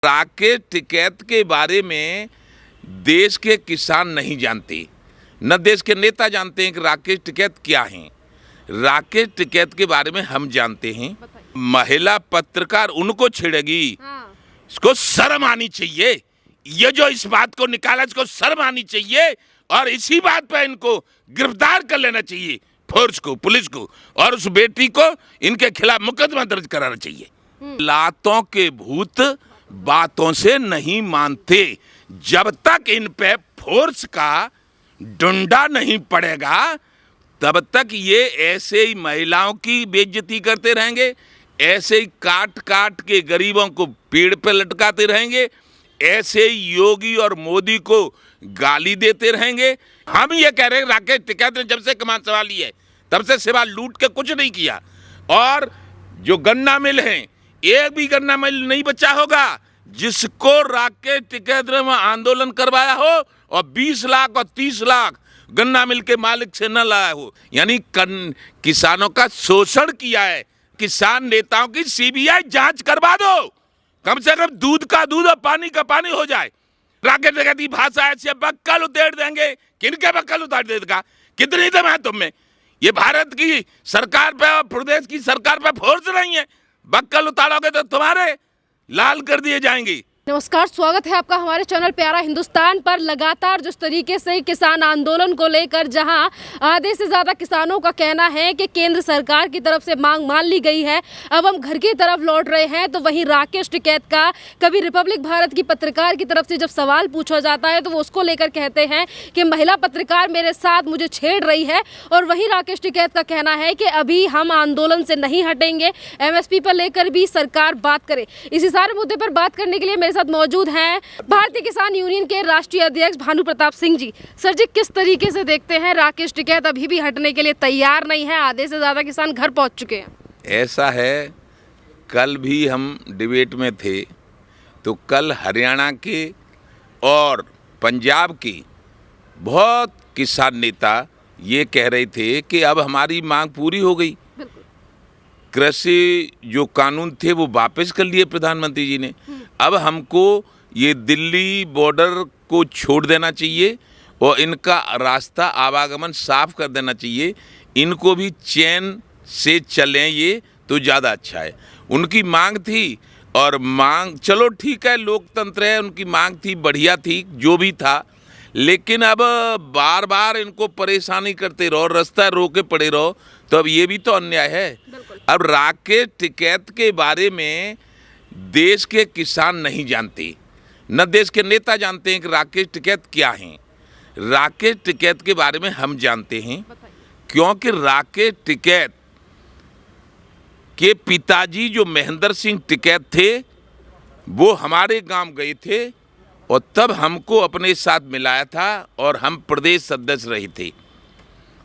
राकेश टिकैत के बारे में देश के किसान नहीं जानते, न देश के नेता जानते हैं कि राकेश टिकैत क्या हैं। राकेश टिकैत के बारे में हम जानते हैं। महिला पत्रकार उनको छेड़ेगी, इसको शर्म आनी चाहिए। ये जो इस बात को निकाला, इसको शर्म आनी चाहिए और इसी बात पर इनको गिरफ्तार कर लेना चाहिए, फोर्स को, पुलिस को, और उस बेटी को इनके खिलाफ मुकदमा दर्ज कराना चाहिए। लातों के भूत बातों से नहीं मानते। जब तक इन पे फोर्स का डंडा नहीं पड़ेगा तब तक ये ऐसे ही महिलाओं की बेइज्जती करते रहेंगे, ऐसे ही काट काट के गरीबों को पेड़ पे लटकाते रहेंगे, ऐसे ही योगी और मोदी को गाली देते रहेंगे। हम ये कह रहे हैं राकेश टिकैत ने जब से कमान संभाली है तब से सिवा लूट के कुछ नहीं किया। और जो गन्ना मिल हैं, एक भी गन्ना मिल नहीं बचा होगा जिसको राकेश टिकैत ने आंदोलन करवाया हो और 20 लाख और 30 लाख गन्ना मिल के मालिक से न लाया हो। यानी किसानों का शोषण किया है। किसान नेताओं की सीबीआई जांच करवा दो, कम से कम दूध का दूध और पानी का पानी हो जाए। राकेश टिकैत की भाषा ऐसे बक्कल उधेड़ देंगे, किनके बक्कल उतार देगा? कितनी दम है तुम में? ये भारत की सरकार पे और प्रदेश की सरकार पे फोर्स नहीं है। बक्कल उतारोगे तो तुम्हारे लाल कर दिए जाएंगे। नमस्कार, स्वागत है आपका हमारे चैनल प्यारा हिंदुस्तान पर। लगातार जिस तरीके से किसान आंदोलन को लेकर जहां आधे से ज़्यादा किसानों का कहना है कि केंद्र सरकार की तरफ से मांग मान ली गई है, अब हम घर की तरफ लौट रहे हैं, तो वहीं राकेश टिकैत का कभी रिपब्लिक भारत की पत्रकार की तरफ से जब सवाल पूछा जाता है तो वो उसको लेकर कहते हैं कि महिला पत्रकार मेरे साथ मुझे छेड़ रही है। और वहीं राकेश टिकैत का कहना है कि अभी हम आंदोलन से नहीं हटेंगे, MSP पर लेकर भी सरकार बात करे। इसी सारे मुद्दे पर बात करने के लिए मेरे साथ मौजूद हैं भारतीय किसान यूनियन के राष्ट्रीय अध्यक्ष भानु प्रताप सिंह जी। सर जी, किस तरीके से देखते हैं राकेश टिकैत अभी भी हटने के लिए तैयार नहीं है, आधे से ज्यादा किसान घर पहुंच चुके हैं? ऐसा है, कल भी हम डिबेट में थे तो कल हरियाणा के और पंजाब के बहुत किसान नेता ये कह रहे थे कि अब हमारी मांग पूरी हो गई। कृषि जो कानून थे वो वापस कर लिए प्रधानमंत्री जी ने। अब हमको ये दिल्ली बॉर्डर को छोड़ देना चाहिए और इनका रास्ता आवागमन साफ कर देना चाहिए। इनको भी चैन से चलें, ये तो ज़्यादा अच्छा है। उनकी मांग थी और मांग, चलो ठीक है, लोकतंत्र है, उनकी मांग थी, बढ़िया थी, जो भी था। लेकिन अब बार बार इनको परेशानी करते रहो, रास्ता रोके पड़े रहो, तो अब ये भी तो अन्याय है। अब राकेश टिकैत के बारे में देश के किसान नहीं जानते, न देश के नेता जानते हैं कि राकेश टिकैत क्या हैं। राकेश टिकैत के बारे में हम जानते हैं क्योंकि राकेश टिकैत के पिताजी जो महेंद्र सिंह टिकैत थे वो हमारे गांव गए थे और तब हमको अपने साथ मिलाया था और हम प्रदेश सदस्य रहे थे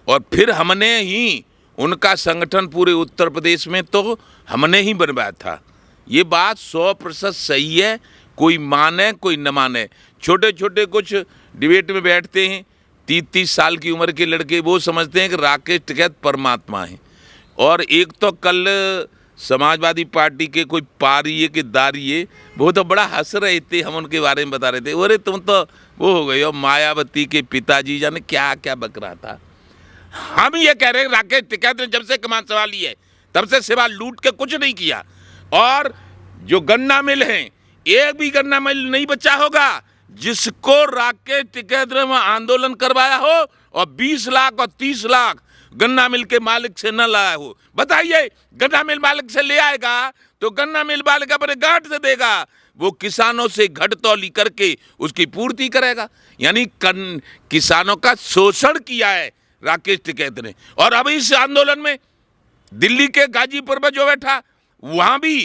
और फिर हमने ही उनका संगठन पूरे उत्तर प्रदेश में तो हमने ही बनवाया था। ये बात 100% सही है, कोई माने कोई न माने। छोटे छोटे कुछ डिबेट में बैठते हैं, 30-30 साल की उम्र के लड़के, वो समझते हैं कि राकेश टिकैत परमात्मा है। और एक तो कल समाजवादी पार्टी के कोई पारिये के दारिये, वो तो बड़ा हंस रहे थे, हम उनके बारे में बता रहे थे, अरे तुम तो वो हो गए हो मायावती के पिताजी, जाने क्या क्या बक रहा था। हम ये कह रहे हैं राकेश टिकैत ने जब से कमान संभाली है तब से सिवा लूट के कुछ नहीं किया। और जो गन्ना मिल हैं, एक भी गन्ना मिल नहीं बचा होगा जिसको राकेश टिकैत ने आंदोलन करवाया हो और 20 लाख और 30 लाख गन्ना मिल के मालिक से न लाया हो। बताइए, गन्ना मिल मालिक से ले आएगा तो गन्ना मिल मालिक अपने गांठ से देगा, वो किसानों से घटतौली करके उसकी पूर्ति करेगा। यानी किसानों का शोषण किया है राकेश टिकैत ने। और अब इस आंदोलन में दिल्ली के गाजीपुर में जो बैठा, वहां भी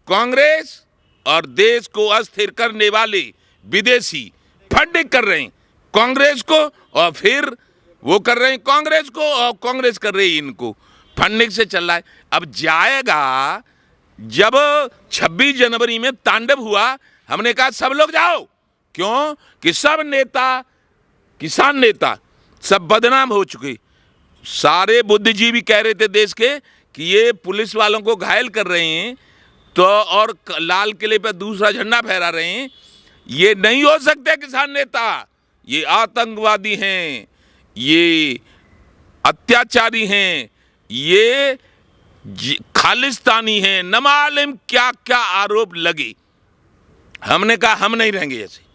कांग्रेस और देश को अस्थिर करने वाले विदेशी फंडिंग कर रहे हैं कांग्रेस को, और फिर वो कर रहे हैं कांग्रेस को और कांग्रेस कर रही है इनको, फंडिंग से चल रहा है। अब जाएगा, जब 26 जनवरी में तांडव हुआ, हमने कहा सब लोग जाओ, क्यों कि सब नेता, किसान नेता सब बदनाम हो चुके। सारे बुद्धिजीवी कह रहे थे देश के कि ये पुलिस वालों को घायल कर रहे हैं तो और लाल किले पे दूसरा झंडा फहरा रहे हैं। ये नहीं हो सकते किसान नेता, ये आतंकवादी हैं, ये अत्याचारी हैं, ये खालिस्तानी हैं, न मालूम क्या क्या आरोप लगे। हमने कहा हम नहीं रहेंगे ऐसे।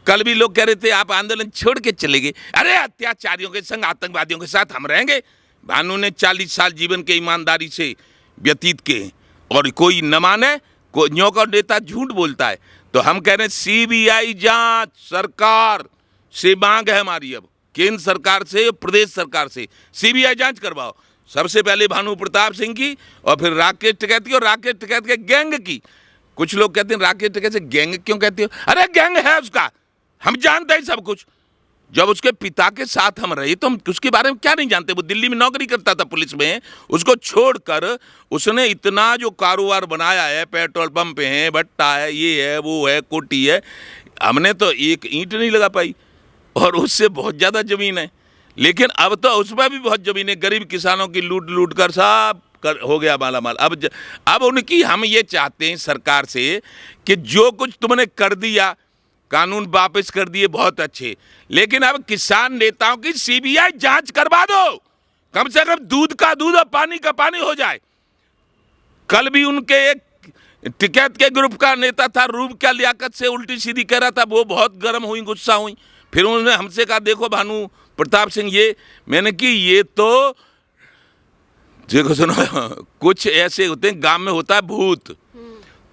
कल भी लोग कह रहे थे आप आंदोलन छोड़ के चले गए। अरे अत्याचारियों के संग आतंकवादियों के साथ हम रहेंगे। भानु ने 40 साल जीवन के ईमानदारी से व्यतीत किए और कोई न माने, कोई न्यों का नेता झूठ बोलता है। तो हम कह रहे हैं सीबीआई जांच सरकार से मांग है हमारी, अब केंद्र सरकार से, प्रदेश सरकार से सीबीआई जांच करवाओ। सबसे पहले भानु प्रताप सिंह की और फिर राकेश टिकैत की और राकेश टिकैत के गैंग की। कुछ लोग कहते हैं राकेश टिकैत से गैंग क्यों कहते हो? अरे गैंग है उसका, हम जानते हैं सब कुछ। जब उसके पिता के साथ हम रहे तो हम उसके बारे में क्या नहीं जानते? वो दिल्ली में नौकरी करता था पुलिस में, उसको छोड़कर उसने इतना जो कारोबार बनाया है, पेट्रोल पंप है, भट्टा है, ये है, वो है, कोठी है, हमने तो एक ईंट नहीं लगा पाई और उससे बहुत ज़्यादा ज़मीन है। लेकिन अब तो उसमें भी बहुत ज़मीन है। गरीब किसानों की लूट लूट कर सब हो गया माला माल। अब उनकी हम ये चाहते हैं सरकार से कि जो कुछ तुमने कर दिया, कानून वापस कर दिए, बहुत अच्छे, लेकिन अब किसान नेताओं की सीबीआई जांच करवा दो। कम से कम दूध का दूध और पानी का पानी हो जाए। कल भी उनके एक टिकैत के ग्रुप का नेता था, रूप क्या लियाकत से उल्टी सीधी कह रहा था, वो बहुत गर्म हुई, गुस्सा हुई। फिर उन्होंने हमसे कहा देखो भानु प्रताप सिंह, ये मैंने कि ये तो देखो सुनो, कुछ ऐसे होते हैं, गांव में होता है भूत,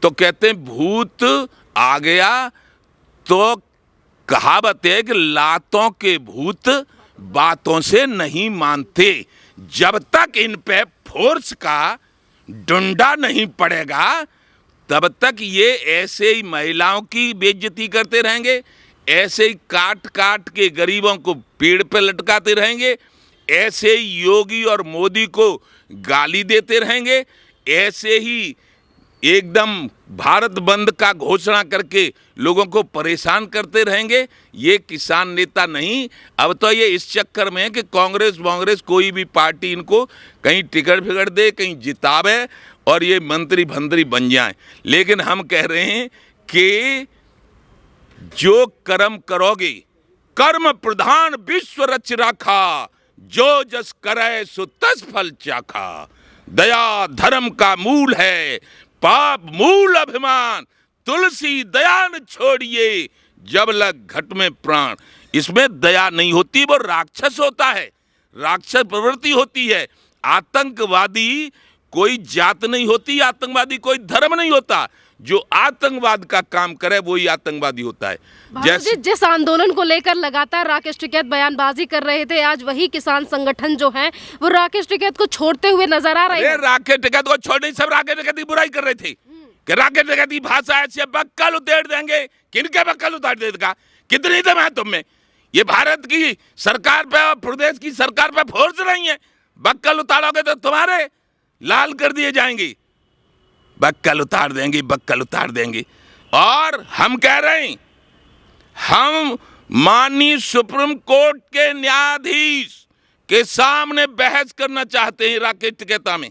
तो कहते हैं भूत आ गया तो कहावत है कि लातों के भूत बातों से नहीं मानते। जब तक इन पे फोर्स का डंडा नहीं पड़ेगा तब तक ये ऐसे ही महिलाओं की बेइज्जती करते रहेंगे, ऐसे ही काट काट के गरीबों को पेड़ पे लटकाते रहेंगे, ऐसे ही योगी और मोदी को गाली देते रहेंगे, ऐसे ही एकदम भारत बंद का घोषणा करके लोगों को परेशान करते रहेंगे। ये किसान नेता नहीं। अब तो ये इस चक्कर में है कि कांग्रेस कोई भी पार्टी इनको कहीं टिकट फिकट दे, कहीं जितावे और ये मंत्री भंत्री बन जाएं। लेकिन हम कह रहे हैं कि जो कर्म करोगे, कर्म प्रधान विश्व रच राखा, जो जस करे सो तस फल चाखा। दया धर्म का मूल है, पाप मूल अभिमान, तुलसी दया न छोड़िए, जब लग घट में प्राण। इसमें दया नहीं होती, वो राक्षस होता है, राक्षस प्रवृत्ति होती है। आतंकवादी कोई जात नहीं होती, आतंकवादी कोई धर्म नहीं होता। जो आतंकवाद का काम करे वही आतंकवादी होता है। जैसे जिस आंदोलन को लेकर लगातार राकेश टिकैत बयानबाजी कर रहे थे, आज वही किसान संगठन जो हैं वो राकेश टिकैत को छोड़ते हुए नजर आ रहे हैं। राकेश टिकैत को छोड़ नहीं, सब राकेश टिकैत की बुराई कर रहे थे कि राकेश टिकैत की भाषा ऐसे बक्कल उतेड़ देंगे। किनके बक्कल उतार देगा? कितनी दम है तुम में? ये भारत की सरकार पे और प्रदेश की सरकार पे फोर्स नहीं है। बक्कल उतारोगे तो तुम्हारे लाल कर दिए जाएंगे। बक्कल उतार देंगे, बक्कल उतार देंगे। और हम कह रहे हैं, हम माननीय सुप्रीम कोर्ट के न्यायाधीश के सामने बहस करना चाहते हैं राकेश टिकैत में।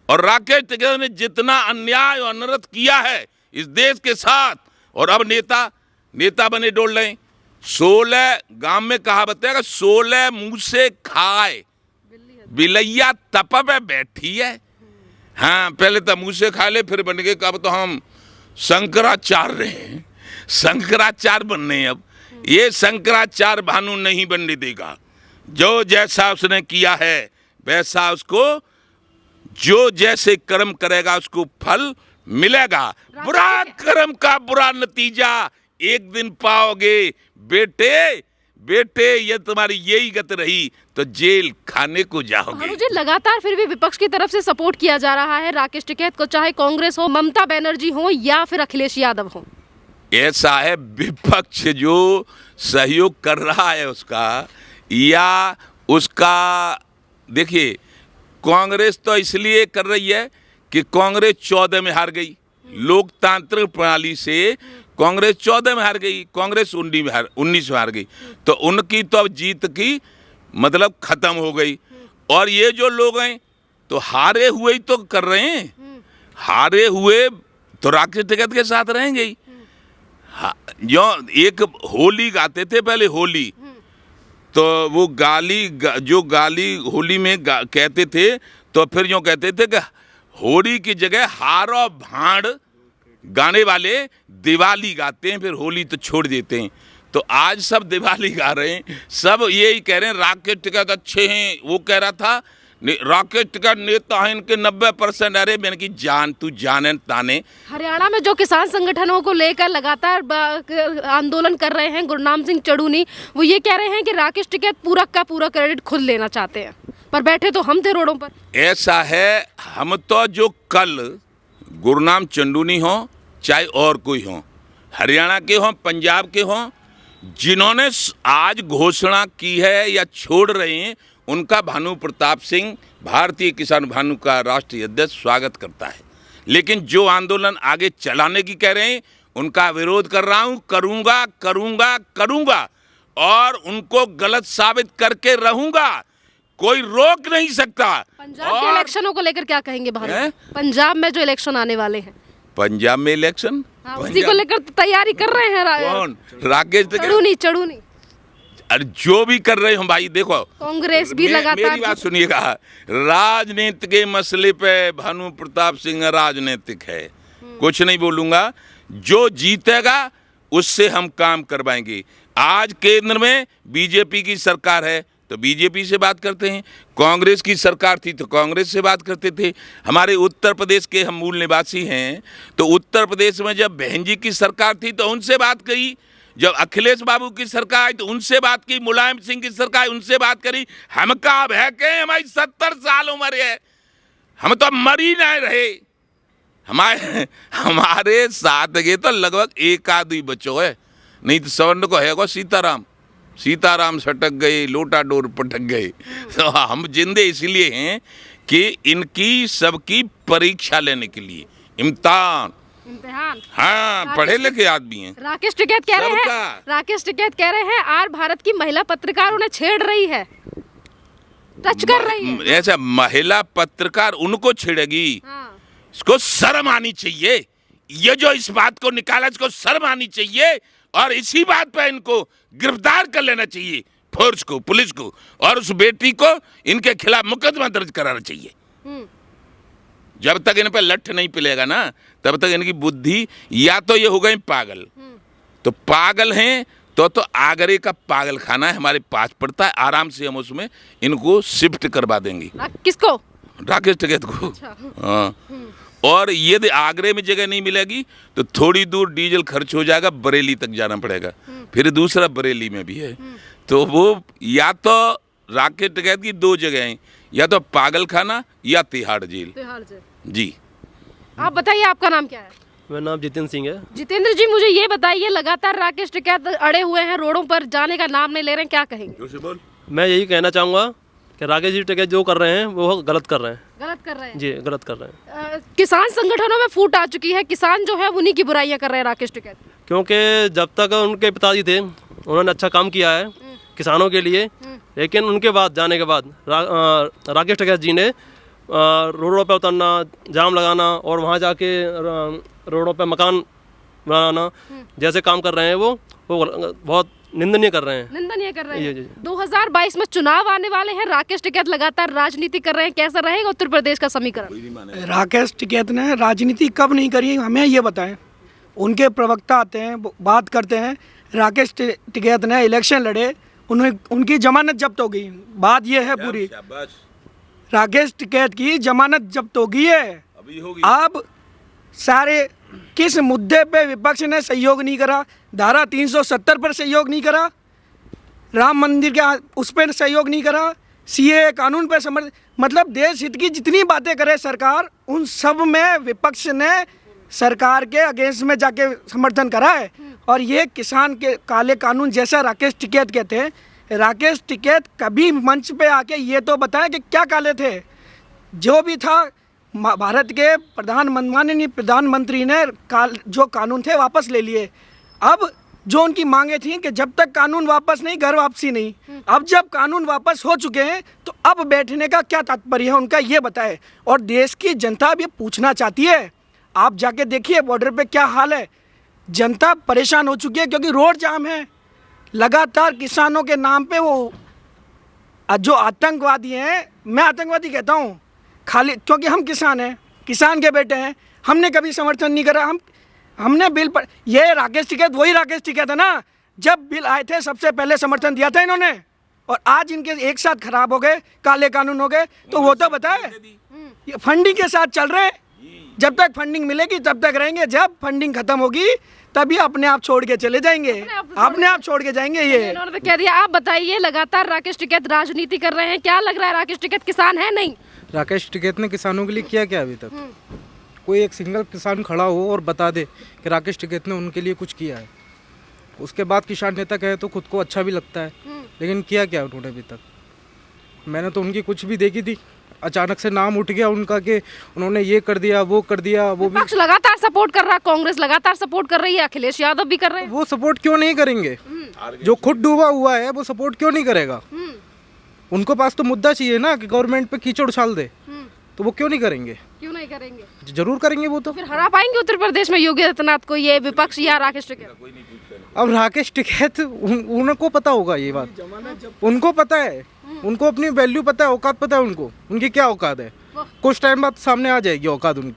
और राकेश टिकैत ने जितना अन्याय और अनर्थ किया है इस देश के साथ, और अब नेता बने डोल रहे हैं। 16 गांव में कहावत है, 16 मुंह से खाए बिलैया तप पे बैठी है। हाँ, पहले तो मुँह से खा ले, फिर बन गए अब तो हम शंकराचार्य हैं, शंकराचार्य बनने। अब ये शंकराचार्य भानु नहीं बनने देगा। जो जैसा उसने किया है वैसा उसको, जो जैसे कर्म करेगा उसको फल मिलेगा। बुरा कर्म का बुरा नतीजा एक दिन पाओगे बेटे। ये तुम्हारी यही गत रही तो जेल खाने को जाओगे। जी, लगातार फिर भी विपक्ष की तरफ से सपोर्ट किया जा रहा है राकेश टिकैत को, चाहे कांग्रेस हो, ममता बनर्जी हो या फिर अखिलेश यादव हो। ऐसा है, विपक्ष जो सहयोग कर रहा है उसका या उसका, देखिए कांग्रेस तो इसलिए कर रही है कि कांग्रेस 14 में हार गई। लोकतांत्रिक प्रणाली से कांग्रेस 14 में हार गई, कांग्रेस 19 में हार गई, तो उनकी तो अब जीत की मतलब खत्म हो गई। और ये जो लोग हैं तो हारे हुए ही तो कर रहे हैं। हारे हुए तो राकेश टिकैत के साथ रहेंगे ही। हाँ, जो एक होली गाते थे पहले, होली तो वो जो गाली होली में कहते थे, तो फिर जो कहते थे कि होली की जगह हारो भांड गाने वाले दिवाली गाते हैं, फिर होली तो छोड़ देते हैं। तो आज सब दिवाली गा रहे हैं, सब यही कह रहे हैं राकेश टिकैत अच्छे हैं। वो कह रहा था राकेश टिकैत नेता है, इनके 90%। अरे मैंने की जान तू जाने ताने। हरियाणा में जो किसान संगठनों को लेकर लगातार आंदोलन कर रहे हैं, गुरनाम सिंह चड़ूनी, वो ये कह रहे हैं कि राकेश टिकैत पूरा का पूरा क्रेडिट खुद लेना चाहते हैं, पर बैठे तो हम थे रोडों पर। ऐसा है, हम तो जो कल गुरनाम चंडूनी हो चाहे और कोई हो, हरियाणा के हों पंजाब के हों, जिन्होंने आज घोषणा की है या छोड़ रहे हैं, उनका भानु प्रताप सिंह भारतीय किसान भानु का राष्ट्रीय अध्यक्ष स्वागत करता है। लेकिन जो आंदोलन आगे चलाने की कह रहे हैं, उनका विरोध कर रहा हूं, करूंगा करूंगा करूंगा और उनको गलत साबित करके रहूंगा, कोई रोक नहीं सकता। पंजाब के इलेक्शनों को लेकर क्या कहेंगे भानु? पंजाब में जो इलेक्शन आने वाले हैं, पंजाब में इलेक्शन, हाँ, उसी को लेकर तैयारी कर रहे हैं कौन? राकेश चड़ूनी। अरे जो भी कर रहे हो भाई, देखो कांग्रेस भी लगातार। मेरी बात सुनिएगा, राजनीति के मसले पे भानु प्रताप सिंह राजनीतिक है, कुछ नहीं बोलूंगा। जो जीतेगा उससे हम काम करवाएंगे। आज केंद्र में बीजेपी की सरकार है तो बीजेपी से बात करते हैं, कांग्रेस की सरकार थी तो कांग्रेस से बात करते थे। हमारे उत्तर प्रदेश के हम मूल निवासी हैं, तो उत्तर प्रदेश में जब बहन जी की सरकार थी तो उनसे बात करी, जब अखिलेश बाबू की सरकार आई तो उनसे बात की, मुलायम सिंह की सरकार उनसे बात करी। हम का भय के हमारी 70 साल उम्र है, हम तो मर ही नहीं रहे। हमारे साथ ये तो लगभग एक आदमी बचो है, नहीं तो सवर्ण को है को सीताराम सटक गए, लोटा डोर पटक गए। तो हम जिंदे इसलिए हैं कि इनकी सबकी परीक्षा लेने के लिए, इम्तिहान, हाँ, पढ़े लिखे आदमी हैं। राकेश टिकैत कह रहे हैं आर भारत की महिला पत्रकार उन्हें छेड़ रही है, टच कर रही है। ऐसा महिला पत्रकार उनको छेड़ेगी? हाँ। इसको शर्म आनी चाहिए, ये जो इस बात को निकाला इसको शर्म आनी चाहिए, और इसी बात पर इनको गिरफ्तार कर लेना चाहिए, फोर्स को, पुलिस को, और उस बेटी को इनके खिलाफ मुकदमा दर्ज कराना चाहिए। जब तक इन पर लठ नहीं पिलेगा ना, तब तक इनकी बुद्धि, या तो ये हो गए पागल, तो पागल हैं तो आगरे का पागल खाना है हमारे पास पड़ता है, आराम से हम उसमें इनको शिफ्ट करवा देंगे। किसको? राकेश टिकैत को। हाँ, और यदि आगरे में जगह नहीं मिलेगी तो थोड़ी दूर डीजल खर्च हो जाएगा, बरेली तक जाना पड़ेगा, फिर दूसरा बरेली में भी है। तो वो या तो राकेश टिकैत की 2 जगह हैं, या तो पागल खाना या तिहाड़ जेल। जी, आप बताइए, आपका नाम क्या है? मेरा नाम जितेंद्र सिंह है। जितेंद्र जी, मुझे ये बताइए, लगातार राकेश टिकैत अड़े हुए हैं, रोडों पर जाने का नाम नहीं ले रहे हैं, क्या कहेंगे? मैं यही कहना चाहूँगा कि राकेश जी टिकैत जो कर रहे हैं वो गलत कर रहे हैं। गलत कर रहे हैं जी, गलत कर रहे हैं। किसान संगठनों में फूट आ चुकी है, किसान जो है उन्हीं की बुराइयां कर रहे हैं राकेश टिकैत, क्योंकि जब तक उनके पिताजी थे उन्होंने अच्छा काम किया है किसानों के लिए, लेकिन उनके बाद जाने के बाद राकेश टिकैत जी ने रोडों पे उतरना, जाम लगाना और वहाँ जाके रोडों पे मकान बनाना जैसे काम कर रहे हैं वो बहुत निंदनीय कर रहे हैं। 2022 में चुनाव आने वाले हैं, राकेश टिकैत लगातार राजनीति कर रहे हैं, कैसा रहेगा उत्तर प्रदेश का समीकरण? राकेश टिकैत ने राजनीति कब नहीं करी, हमें ये बताएं। उनके प्रवक्ता आते हैं, बात करते हैं, राकेश टिकैत ने इलेक्शन लड़े, उनकी जमानत जब्त हो गई। बात ये है पूरी, राकेश टिकैत की जमानत जब्त हो गई है, अभी होगी। अब सारे किस मुद्दे पे विपक्ष ने सहयोग नहीं करा? धारा 370 पर सहयोग नहीं करा, राम मंदिर के उस पर सहयोग नहीं करा, सीए कानून पे मतलब देश हित की जितनी बातें करे सरकार, उन सब में विपक्ष ने सरकार के अगेंस्ट में जाके समर्थन करा है। और ये किसान के काले कानून जैसा राकेश टिकैत कहते हैं, राकेश टिकैत कभी मंच पे आके ये तो बताएं कि क्या काले थे? जो भी था, भारत के माननीय प्रधानमंत्री ने जो कानून थे वापस ले लिए। अब जो उनकी मांगे थी कि जब तक कानून वापस नहीं घर वापसी नहीं। अब जब कानून वापस हो चुके हैं तो अब बैठने का क्या तात्पर्य है उनका, ये बताए। और देश की जनता अब ये पूछना चाहती है, आप जाके देखिए बॉर्डर पे क्या हाल है। जनता परेशान हो चुकी है क्योंकि रोड जाम है। लगातार किसानों के नाम पे वो जो आतंकवादी हैं, मैं आतंकवादी कहता हूँ खाली क्योंकि हम किसान हैं, किसान के बेटे हैं। हमने कभी समर्थन नहीं करा। हमने बिल पर, ये राकेश टिकैत वही राकेश टिकैत है ना, जब बिल आए थे सबसे पहले समर्थन दिया था इन्होंने, और आज इनके एक साथ खराब हो गए, काले कानून हो गए। तो वो तो बताए, ये फंडिंग के साथ चल रहे हैं। जब तक फंडिंग मिलेगी तब तक रहेंगे, जब फंडिंग खत्म होगी तभी अपने आप छोड़ के चले जाएंगे, अपने आप छोड़ के जाएंगे। ये इन्होंने तो कह दिया। आप बताइए, लगातार राकेश टिकैत राजनीति कर रहे हैं, क्या लग रहा है राकेश टिकैत किसान है नहीं? राकेश टिकैत ने किसानों के लिए किया क्या अभी तक? कोई एक सिंगल किसान खड़ा हो और बता दे कि राकेश टिकैत ने उनके लिए कुछ किया है। उसके बाद किसान नेता कहे तो खुद को अच्छा भी लगता है, लेकिन किया क्या उन्होंने अभी तक? मैंने तो उनकी कुछ भी देखी थी, अचानक से नाम उठ गया उनका कि उन्होंने ये कर दिया वो कर दिया। वो भी विपक्ष लगातार सपोर्ट कर रहा है, कांग्रेस लगातार सपोर्ट कर रही है, अखिलेश यादव भी कर रहे हैं। वो सपोर्ट क्यों नहीं करेंगे? जो खुद डूबा हुआ है वो सपोर्ट क्यों नहीं करेगा? उनको पास तो मुद्दा चाहिए ना कि गवर्नमेंट पे कीचड़ उछाल दे, तो वो क्यों नहीं करेंगे? क्यों नहीं करेंगे? जरूर करेंगे वो तो। फिर हरा पाएंगे उत्तर प्रदेश में योगी आदित्यनाथ को ये विपक्ष या राकेश टिकैत? अब राकेश टिकैत उनको पता होगा ये बात, उनको पता है, उनको अपनी वैल्यू पता है, औकात पता है उनको, उनकी क्या औकात है। कुछ टाइम बाद सामने आ जाएगी औकात उनकी।